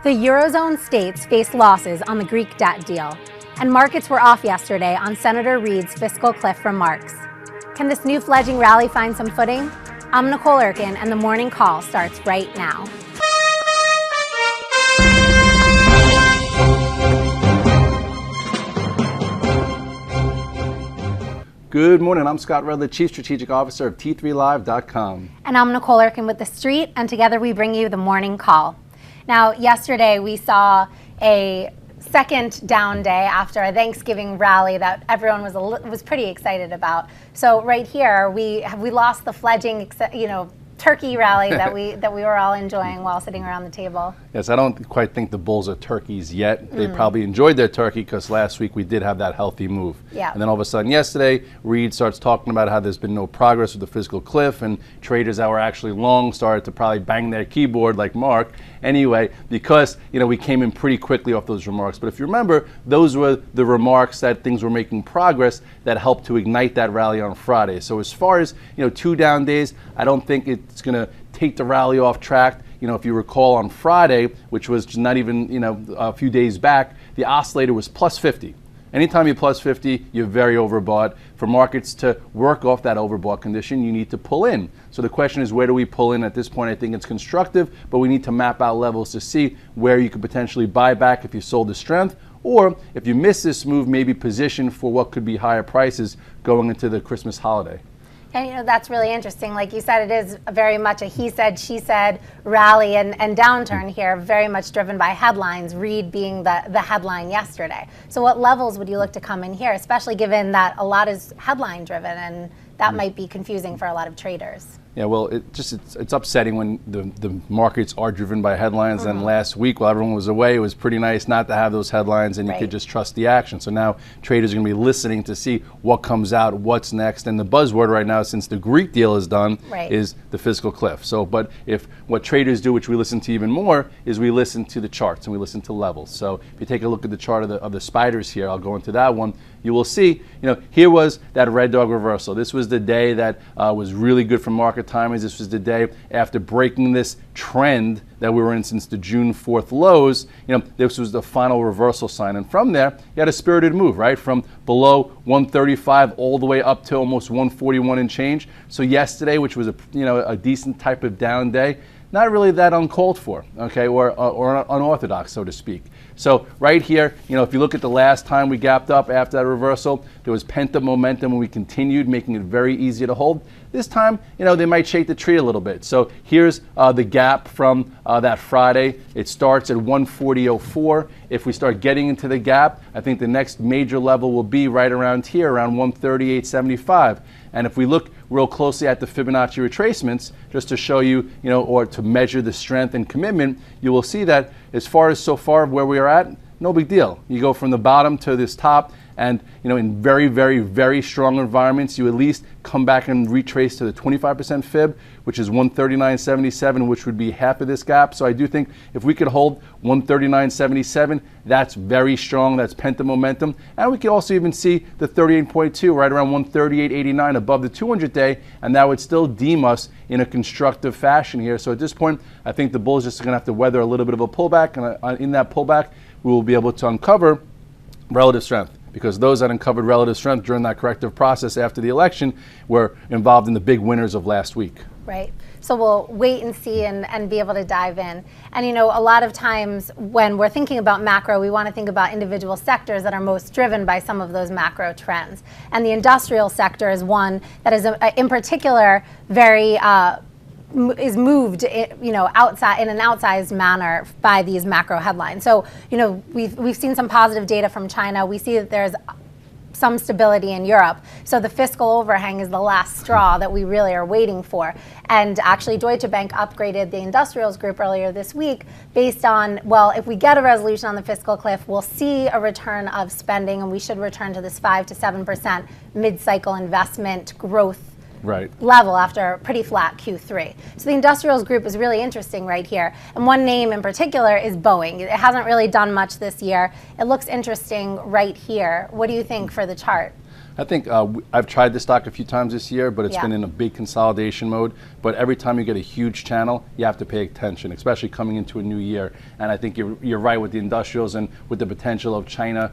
The Eurozone states faced losses on the Greek debt deal, and markets were off yesterday on Senator Reid's fiscal cliff remarks. Can this new fledgling rally find some footing? I'm Nicole Urken, and the morning call starts right now. Good morning, I'm Scott Redler, Chief Strategic Officer of T3Live.com. And I'm Nicole Urken with theStreet, and together we bring you the morning call. Now, yesterday we saw a second down day after a Thanksgiving rally that everyone was pretty excited about. So right here, we lost the fledgling, turkey rally that we were all enjoying while sitting around the table. Yes, I don't quite think the bulls are turkeys yet. They probably enjoyed their turkey because last week we did have that healthy move. Yeah. And then all of a sudden yesterday, Reid starts talking about how there's been no progress with the fiscal cliff, and traders that were actually long started to probably bang their keyboard like Mark. Anyway, because we came in pretty quickly off those remarks. But if you remember, those were the remarks that things were making progress that helped to ignite that rally on Friday. So as far as 2 down days, I don't think it's going to take the rally off track. If you recall on Friday, which was not even a few days back, the oscillator was plus 50. Anytime you're plus 50, you're very overbought. For markets to work off that overbought condition, you need to pull in. So the question is, where do we pull in? At this point, I think it's constructive, but we need to map out levels to see where you could potentially buy back if you sold the strength, or if you miss this move, maybe position for what could be higher prices going into the Christmas holiday. And that's really interesting. Like you said, it is very much a he said, she said rally and downturn here, very much driven by headlines, Reid being the headline yesterday. So what levels would you look to come in here, especially given that a lot is headline driven, and that might be confusing for a lot of traders? Yeah, well, it's upsetting when the markets are driven by headlines. And last week, while everyone was away, it was pretty nice not to have those headlines, and you could just trust the action. So now traders are going to be listening to see what comes out, what's next. And the buzzword right now, since the Greek deal is done, is the fiscal cliff. So, but if what traders do, which we listen to even more, is we listen to the charts and we listen to levels. So if you take a look at the chart of the spiders here, I'll go into that one. You will see, here was that red dog reversal. This was the day that was really good for market timers. This was the day after breaking this trend that we were in since the June 4th lows. This was the final reversal sign. And from there, you had a spirited move, right? From below 135 all the way up to almost 141 and change. So yesterday, which was a decent type of down day, not really that uncalled for, okay, or unorthodox, so to speak. So right here, if you look at the last time we gapped up after that reversal, there was pent-up momentum and we continued, making it very easy to hold. This time, they might shake the tree a little bit. So here's the gap from that Friday. It starts at 140.04. If we start getting into the gap, I think the next major level will be right around here, around 138.75. And if we look real closely at the Fibonacci retracements, just to show you, or to measure the strength and commitment, you will see that as far as so far where we are at, no big deal. You go from the bottom to this top, and in very, very, very strong environments, you at least come back and retrace to the 25% fib, which is 139.77, which would be half of this gap. So I do think if we could hold 139.77, that's very strong. That's pent-up momentum. And we could also even see the 38.2 right around 138.89 above the 200-day, and that would still deem us in a constructive fashion here. So at this point, I think the bulls just going to have to weather a little bit of a pullback, and in that pullback, we will be able to uncover relative strength, because those that uncovered relative strength during that corrective process after the election were involved in the big winners of last week. Right. So we'll wait and see and be able to dive in. And a lot of times when we're thinking about macro, we want to think about individual sectors that are most driven by some of those macro trends. And the industrial sector is one that is in particular very is moved, outside in an outsized manner by these macro headlines. So, we've seen some positive data from China. We see that there's some stability in Europe. So the fiscal overhang is the last straw that we really are waiting for. And actually, Deutsche Bank upgraded the industrials group earlier this week based on, well, if we get a resolution on the fiscal cliff, we'll see a return of spending, and we should return to this 5 to 7% mid-cycle investment growth level after a pretty flat Q3. So the industrials group is really interesting right here. And one name in particular is Boeing. It hasn't really done much this year. It looks interesting right here. What do you think for the chart? I think I've tried this stock a few times this year, but it's been in a big consolidation mode. But every time you get a huge channel, you have to pay attention, especially coming into a new year. And I think you're right with the industrials and with the potential of China,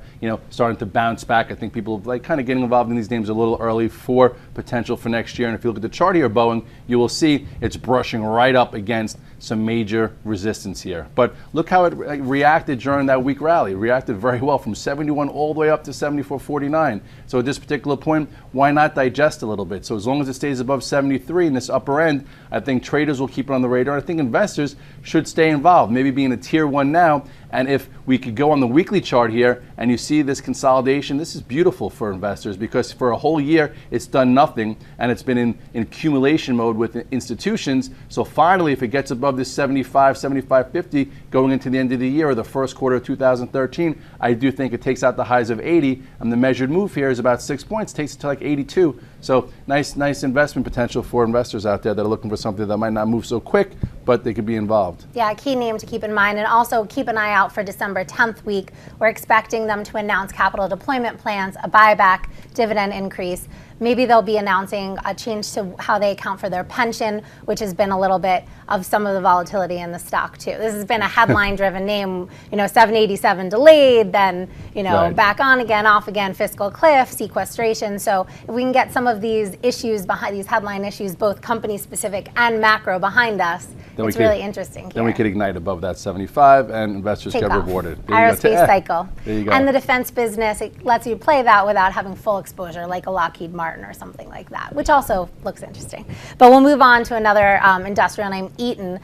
starting to bounce back. I think people like kind of getting involved in these names a little early for potential for next year. And if you look at the chart here, Boeing, you will see it's brushing right up against some major resistance here. But look how it reacted during that week rally. It reacted very well from 71 all the way up to 74.49. So at this particular point, why not digest a little bit? So as long as it stays above 73 in this upper end, I think traders will keep it on the radar. I think investors should stay involved, maybe be in a tier 1 now. And if we could go on the weekly chart here and you see this consolidation, this is beautiful for investors because for a whole year it's done nothing and it's been in accumulation mode with institutions. So finally, if it gets above this 75, 75.50 going into the end of the year or the first quarter of 2013, I do think it takes out the highs of 80, and the measured move here is about 6 points, takes it to like 82. So nice investment potential for investors out there that are looking for something that might not move so quick, but they could be involved. Yeah, a key name to keep in mind, and also keep an eye out for December 10th week. We're expecting them to announce capital deployment plans, a buyback, dividend increase. Maybe they'll be announcing a change to how they account for their pension, which has been a little bit of some of the volatility in the stock too. This has been a headline-driven name, 787 delayed, then Right. back on again, off again, fiscal cliff, sequestration. So if we can get some of these issues behind these headline issues, both company-specific and macro behind us, it's really interesting here. Then we could ignite above that 75 and investors get rewarded. Aerospace cycle. There you go. And the defense business, it lets you play that without having full exposure like a Lockheed Martin or something like that, which also looks interesting. But we'll move on to another industrial named Eaton.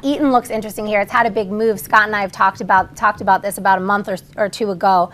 Eaton looks interesting here. It's had a big move. Scott and I have talked about this about a month or two ago.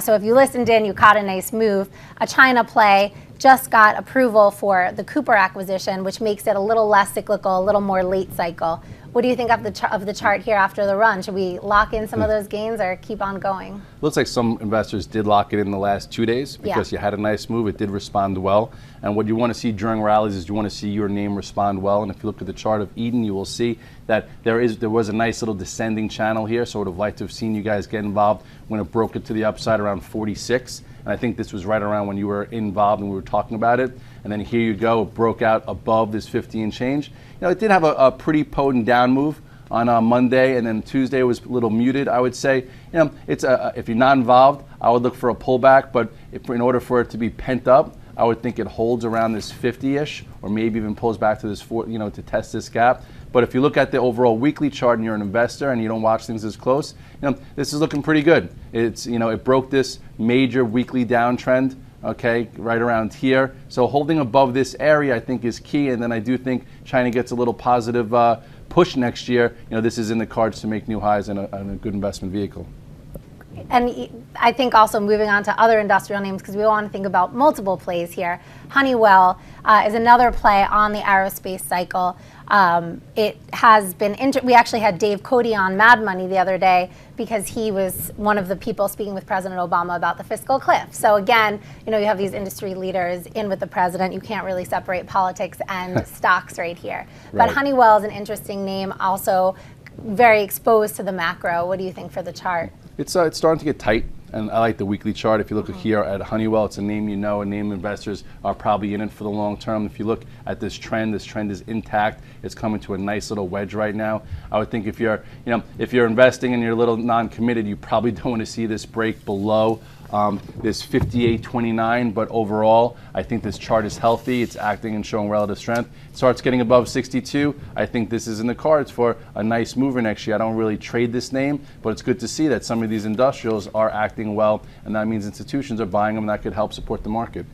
So if you listened in, you caught a nice move. A China play just got approval for the Cooper acquisition, which makes it a little less cyclical, a little more late cycle. What do you think of the chart here after the run? Should we lock in some of those gains or keep on going? Looks like some investors did lock it in the last 2 days because you had a nice move. It did respond well. And what you want to see during rallies is you want to see your name respond well. And if you look at the chart of Eaton, you will see that there was a nice little descending channel here. So I would have liked to have seen you guys get involved when it broke it to the upside around 46. And I think this was right around when you were involved and we were talking about it. And then here you go, it broke out above this 50 and change. It did have a pretty potent down move on Monday, and then Tuesday was a little muted, I would say. It's if you're not involved, I would look for a pullback, but in order for it to be pent up, I would think it holds around this 50-ish, or maybe even pulls back to this to test this gap. But if you look at the overall weekly chart and you're an investor and you don't watch things as close, this is looking pretty good. It's it broke this major weekly downtrend, okay, right around here. So holding above this area, I think, is key. And then I do think China gets a little positive push next year. This is in the cards to make new highs in a good investment vehicle. And I think also moving on to other industrial names, because we want to think about multiple plays here. Honeywell is another play on the aerospace cycle. It has been, we actually had Dave Cody on Mad Money the other day because he was one of the people speaking with President Obama about the fiscal cliff. So again, you have these industry leaders in with the president. You can't really separate politics and stocks right here. Right. But Honeywell is an interesting name, also very exposed to the macro. What do you think for the chart? It's starting to get tight, and I like the weekly chart. If you look here at Honeywell, it's a name a name investors are probably in it for the long term. If you look at this trend is intact. It's coming to a nice little wedge right now. I would think if you're investing and you're a little non-committed, you probably don't want to see this break below this 58.29, but overall, I think this chart is healthy. It's acting and showing relative strength. It starts getting above 62. I think this is in the cards for a nice mover next year. I don't really trade this name, but it's good to see that some of these industrials are acting well, and that means institutions are buying them, and that could help support the market.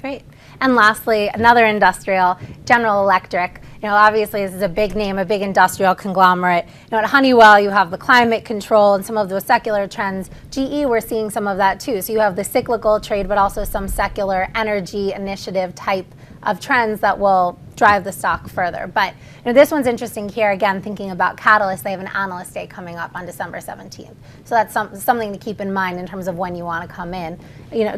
Great. And lastly, another industrial, General Electric. Obviously this is a big name, a big industrial conglomerate. At Honeywell, you have the climate control and some of those secular trends. GE, we're seeing some of that too. So you have the cyclical trade, but also some secular energy initiative type of trends that will drive the stock further. But this one's interesting here, again, thinking about catalysts. They have an analyst day coming up on December 17th. So that's something to keep in mind in terms of when you want to come in.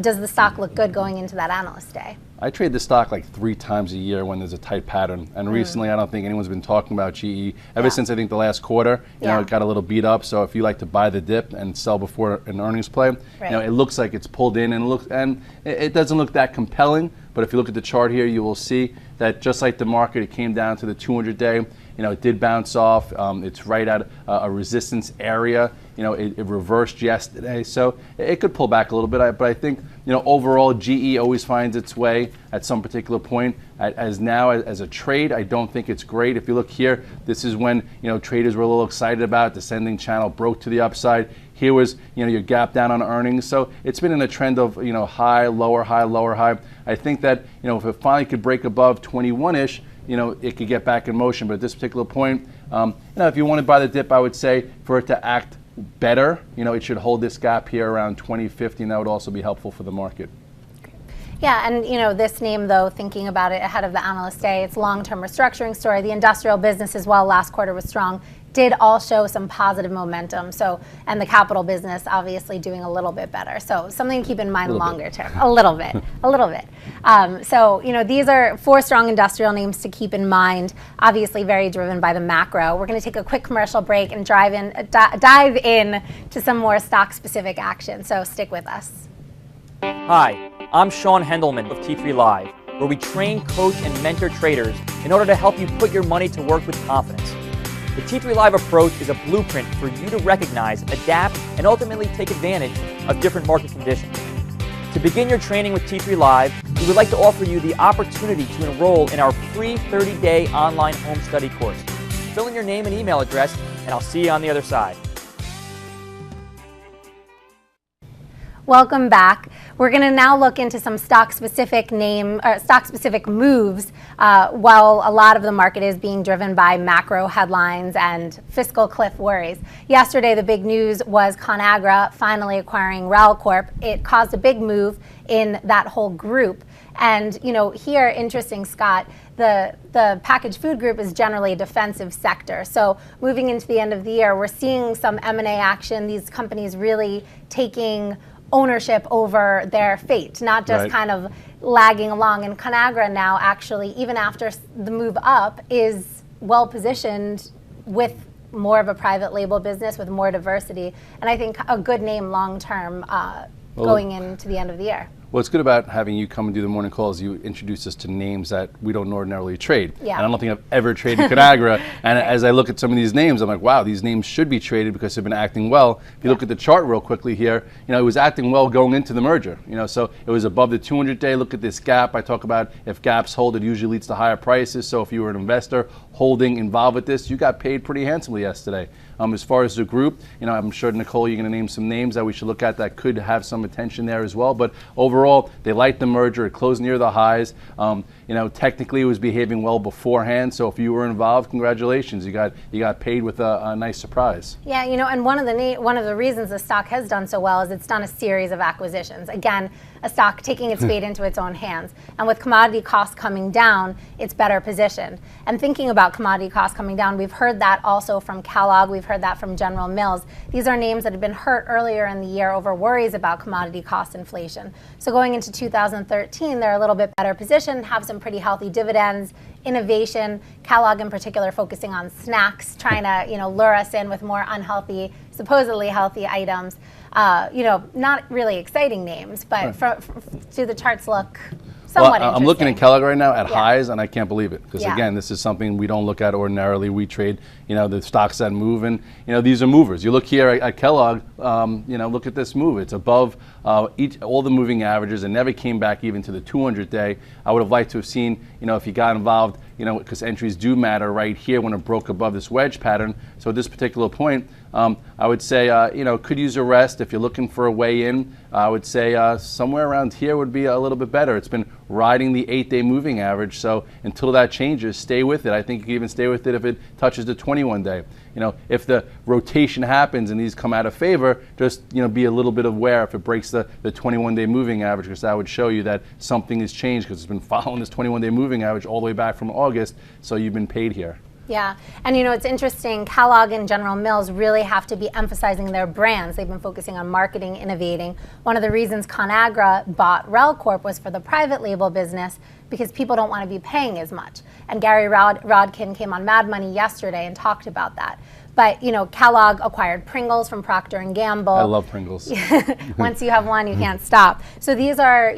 Does the stock look good going into that analyst day? I trade the stock like 3 times a year when there's a tight pattern. And recently, I don't think anyone's been talking about GE ever since I think the last quarter. It got a little beat up. So if you like to buy the dip and sell before an earnings play, it looks like it's pulled in and it doesn't look that compelling. But if you look at the chart here, you will see that just like the market, it came down to the 200-day. It did bounce off. It's right at a resistance area. It reversed yesterday, so it could pull back a little bit. But I think, overall, GE always finds its way at some particular point. As a trade, I don't think it's great. If you look here, this is when traders were a little excited about descending channel, broke to the upside. Here was your gap down on earnings. So it's been in a trend of high, lower, high, lower, high. I think that if it finally could break above 21-ish. It could get back in motion. But at this particular point, if you want to buy the dip, I would say for it to act better, it should hold this gap here around 2050, and that would also be helpful for the market. Yeah, and this name, though, thinking about it ahead of the analyst day, it's long-term restructuring story. The industrial business as well last quarter was strong, did all show some positive momentum. So, and the capital business obviously doing a little bit better. So something to keep in mind longer term, a little bit. So these are 4 strong industrial names to keep in mind. Obviously, very driven by the macro. We're going to take a quick commercial break and dive in to some more stock-specific action. So stick with us. Hi, I'm Sean Hendelman of T3 Live, where we train, coach, and mentor traders in order to help you put your money to work with confidence. The T3 Live approach is a blueprint for you to recognize, adapt, and ultimately take advantage of different market conditions. To begin your training with T3 Live, we would like to offer you the opportunity to enroll in our free 30-day online home study course. Fill in your name and email address, and I'll see you on the other side. Welcome back. We're going to now look into some stock-specific moves while a lot of the market is being driven by macro headlines and fiscal cliff worries. Yesterday, the big news was ConAgra finally acquiring RAL Corp. It caused a big move in that whole group. And here, interesting, Scott, the packaged food group is generally a defensive sector. So moving into the end of the year, we're seeing some M&A action. These companies really taking ownership over their fate, not just kind of lagging along. And ConAgra now actually, even after the move up, is well positioned with more of a private label business with more diversity. And I think a good name long term going into the end of the year. What's good about having you come and do the morning calls, you introduce us to names that we don't ordinarily trade. Yeah. And I don't think I've ever traded ConAgra. And as I look at some of these names, I'm like, wow, these names should be traded because they've been acting well. If you look at the chart real quickly here, it was acting well going into the merger. So it was above the 200-day. Look at this gap. I talk about if gaps hold, it usually leads to higher prices. So if you were an investor holding involved with this, you got paid pretty handsomely yesterday. As far as the group, I'm sure, Nicole, you're going to name some names that we should look at that could have some attention there as well. But overall, they liked the merger. It closed near the highs. Technically, it was behaving well beforehand. So if you were involved, congratulations. You got paid with a nice surprise. Yeah, and one of the reasons the stock has done so well is it's done a series of acquisitions. Again, a stock taking its fate into its own hands. And with commodity costs coming down, it's better positioned. And thinking about commodity costs coming down, we've heard that also from Kellogg. We've heard that from General Mills. These are names that have been hurt earlier in the year over worries about commodity cost inflation. So going into 2013, they're a little bit better positioned, have some pretty healthy dividends, innovation, Kellogg in particular focusing on snacks, trying to lure us in with more unhealthy, supposedly healthy items. Not really exciting names, but do the charts look somewhat interesting? I'm looking at Kellogg right now at highs, and I can't believe it. Because again, this is something we don't look at ordinarily. We trade, the stocks that move, and these are movers. You look here at Kellogg, look at this move. It's above all the moving averages, and never came back even to the 200-day. I would have liked to have seen, if you got involved, because entries do matter right here when it broke above this wedge pattern. So at this particular point, I would say, could use a rest. If you're looking for a way in, I would say somewhere around here would be a little bit better. It's been riding the 8-day moving average, so until that changes, stay with it. I think you can even stay with it if it touches the 21-day. If the rotation happens and these come out of favor, just be a little bit aware if it breaks the 21-day moving average, because that would show you that something has changed because it's been following this 21-day moving moving average all the way back from August, so you've been paid here. Yeah, and it's interesting, Kellogg and General Mills really have to be emphasizing their brands. They've been focusing on marketing, innovating. One of the reasons ConAgra bought RelCorp was for the private label business, because people don't want to be paying as much. And Gary Rodkin came on Mad Money yesterday and talked about that. But Kellogg acquired Pringles from Procter & Gamble. I love Pringles. Once you have one, you can't stop. So these are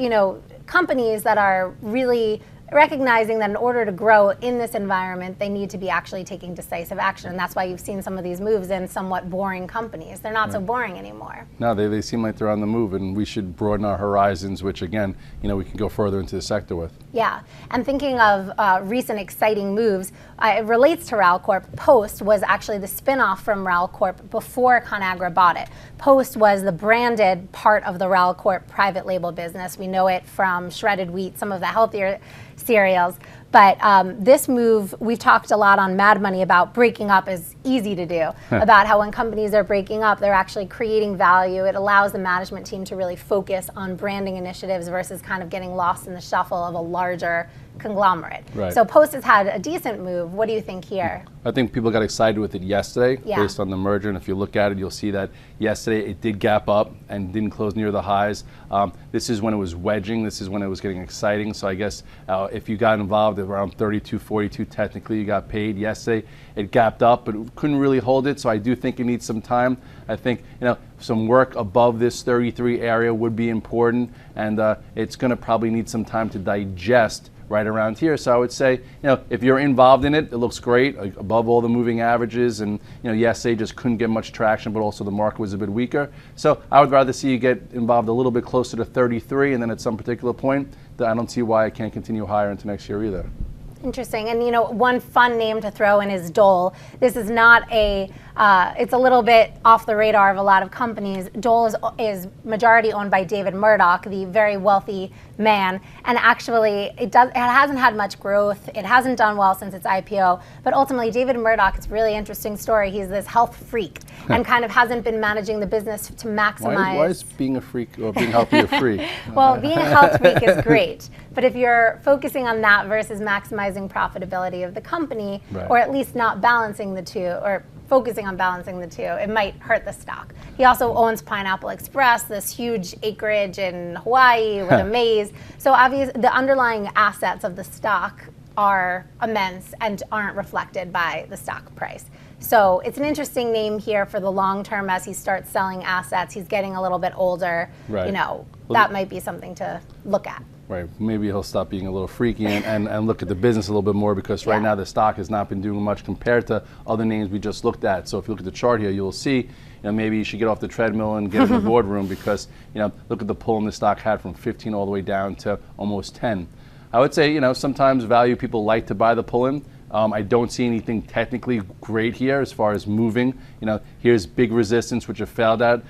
companies that are really recognizing that in order to grow in this environment, they need to be actually taking decisive action. And that's why you've seen some of these moves in somewhat boring companies. They're not so boring anymore. No, they seem like they're on the move, and we should broaden our horizons, which again, we can go further into the sector with. Yeah, and thinking of recent exciting moves, it relates to RelCorp. Post was actually the spinoff from RelCorp before ConAgra bought it. Post was the branded part of the RelCorp private label business. We know it from shredded wheat, some of the healthier cereals. But this move, we've talked a lot on Mad Money about breaking up is easy to do, about how when companies are breaking up, they're actually creating value. It allows the management team to really focus on branding initiatives versus kind of getting lost in the shuffle of a larger conglomerate. Right. So Post has had a decent move. What do you think here? I think people got excited with it yesterday based on the merger, and if you look at it, you'll see that yesterday it did gap up and didn't close near the highs. This is when it was wedging. This is when it was getting exciting. So I guess if you got involved at around 32.42, technically you got paid. Yesterday it gapped up, but it couldn't really hold it. So I do think it needs some time. I think some work above this 33 area would be important, and it's going to probably need some time to digest right around here. So I would say, if you're involved in it, it looks great, above all the moving averages. And, yesterday just couldn't get much traction, but also the market was a bit weaker. So I would rather see you get involved a little bit closer to 33, and then at some particular point, I don't see why it can't continue higher into next year either. Interesting. And one fun name to throw in is DOLE. This is not it's a little bit off the radar of a lot of companies. DOLE is majority owned by David Murdoch, the very wealthy man. And actually, it hasn't had much growth. It hasn't done well since its IPO. But ultimately, David Murdoch, it's a really interesting story. He's this health freak and kind of hasn't been managing the business to maximize. Why is being a freak or being healthy a freak? Well, being a health freak is great. But if you're focusing on that versus maximizing profitability of the company, or at least not balancing the two, or focusing on balancing the two, it might hurt the stock. He also owns Pineapple Express, this huge acreage in Hawaii with a maze. So obviously, the underlying assets of the stock are immense and aren't reflected by the stock price. So it's an interesting name here for the long term as he starts selling assets. He's getting a little bit older. Right. That might be something to look at. Right. Maybe he'll stop being a little freaky and look at the business a little bit more, because right now the stock has not been doing much compared to other names we just looked at. So if you look at the chart here, you'll see maybe you should get off the treadmill and get in the boardroom, because look at the pull in the stock had from 15 all the way down to almost 10. I would say sometimes value people like to buy the pull in. I don't see anything technically great here as far as moving. Here's big resistance, which have failed at.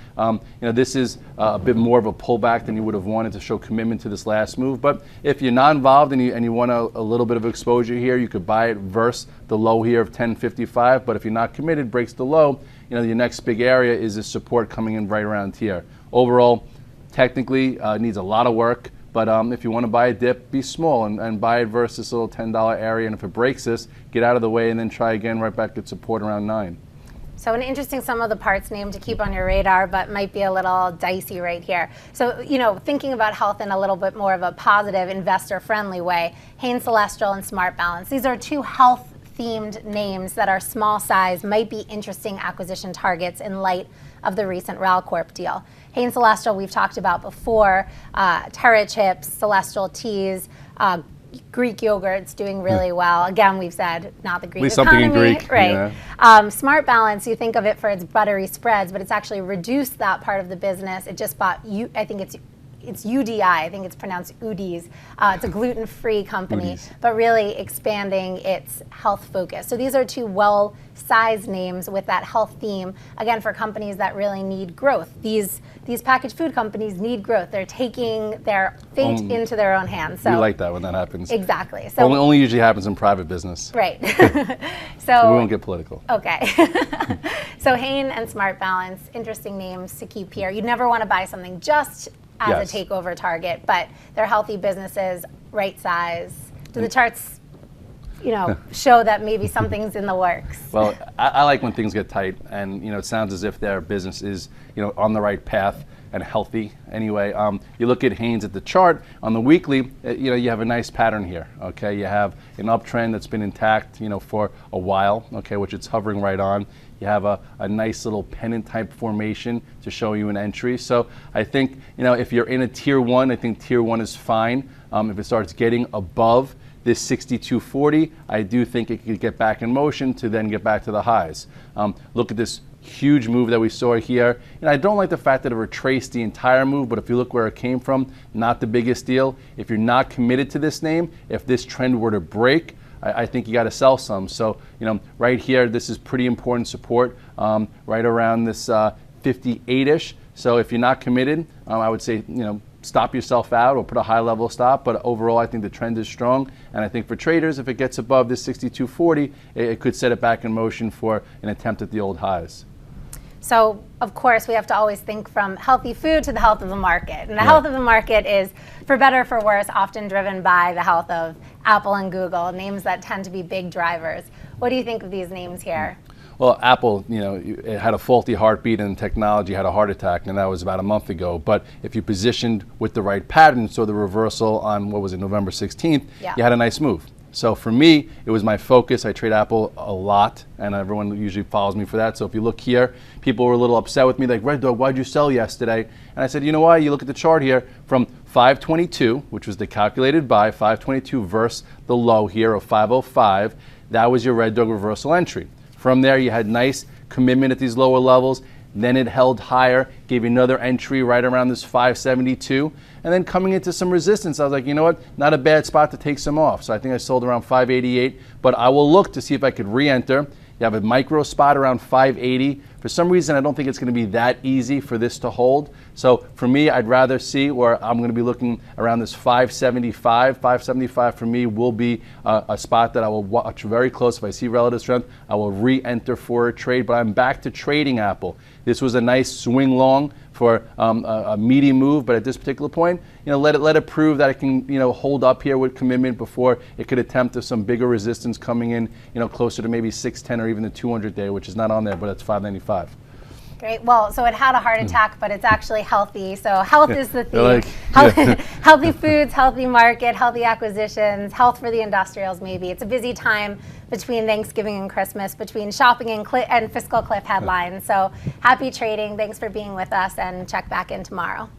This is a bit more of a pullback than you would have wanted to show commitment to this last move. But if you're not involved and you want a little bit of exposure here, you could buy it versus the low here of 10.55. But if you're not committed, breaks the low, your next big area is the support coming in right around here. Overall, technically, needs a lot of work. But if you want to buy a dip, be small and buy it versus this little $10 area. And if it breaks this, get out of the way and then try again right back at support around 9. So an interesting sum of the parts name to keep on your radar, but might be a little dicey right here. So, thinking about health in a little bit more of a positive, investor-friendly way, Hain Celestial and Smart Balance. These are two health-themed names that are small size, might be interesting acquisition targets in light of the recent RelCorp deal. Hain Celestial, we've talked about before, Terra chips, Celestial teas, Greek yogurt's doing really well. Again, we've said not the Greek economy. Something in Greek, right? Smart Balance, you think of it for its buttery spreads, but it's actually reduced that part of the business. It just bought, I think it's UDI, I think it's pronounced Udis. It's a gluten-free company, but really expanding its health focus. So these are two well-sized names with that health theme, again, for companies that really need growth. These packaged food companies need growth. They're taking their fate into their own hands. So we like that when that happens. Exactly. So only usually happens in private business. Right. So we won't get political. Okay. So Hain and Smart Balance, interesting names to keep here. You never want to buy something just as a takeover target, but they're healthy businesses, right size, Do the charts, show that maybe something's in the works? Well, I like when things get tight, and it sounds as if their business is on the right path and healthy. Anyway, you look at Haynes at the chart on the weekly. You have a nice pattern here. Okay, you have an uptrend that's been intact, for a while. Okay, which it's hovering right on. You have a nice little pennant type formation to show you an entry. So I think if you're in a tier 1, I think tier 1 is fine. If it starts getting above this 62.40, I do think it could get back in motion to then get back to the highs. Look at this huge move that we saw here. I don't like the fact that it retraced the entire move, but if you look where it came from, not the biggest deal. If you're not committed to this name, if this trend were to break, I think you got to sell some. So, right here, this is pretty important support, right around this 58-ish. So if you're not committed, I would say, stop yourself out or put a high level stop. But overall, I think the trend is strong. And I think for traders, if it gets above this 62.40, it could set it back in motion for an attempt at the old highs. So, of course, we have to always think from healthy food to the health of the market. And the health of the market is, for better or for worse, often driven by the health of Apple and Google, names that tend to be big drivers. What do you think of these names here? Well, Apple, it had a faulty heartbeat and technology had a heart attack, and that was about a month ago. But if you positioned with the right pattern, so the reversal on, November 16th, you had a nice move. So for me, it was my focus. I trade Apple a lot, and everyone usually follows me for that. So if you look here, people were a little upset with me, like, Red Dog, why'd you sell yesterday? And I said, you know why? You look at the chart here from 522, which was the calculated buy, 522 versus the low here of 505. That was your Red Dog reversal entry. From there, you had nice commitment at these lower levels. Then it held higher, gave you another entry right around this 572. And then coming into some resistance, I was like, you know what? Not a bad spot to take some off. So I think I sold around 588, but I will look to see if I could re-enter. You have a micro spot around 580. For some reason, I don't think it's going to be that easy for this to hold. So for me, I'd rather see, or I'm going to be looking around this 575. 575 for me will be a spot that I will watch very close. If I see relative strength, I will re-enter for a trade, but I'm back to trading Apple. This was a nice swing long for a meaty move, but at this particular point, let it prove that it can, hold up here with commitment before it could attempt some bigger resistance coming in, closer to maybe 610 or even the 200-day, which is not on there, but it's 595. Great. Well, so it had a heart attack, but it's actually healthy. So health is the theme. Healthy foods, healthy market, healthy acquisitions, health for the industrials maybe. It's a busy time between Thanksgiving and Christmas, between shopping and fiscal cliff headlines. So happy trading. Thanks for being with us, and check back in tomorrow.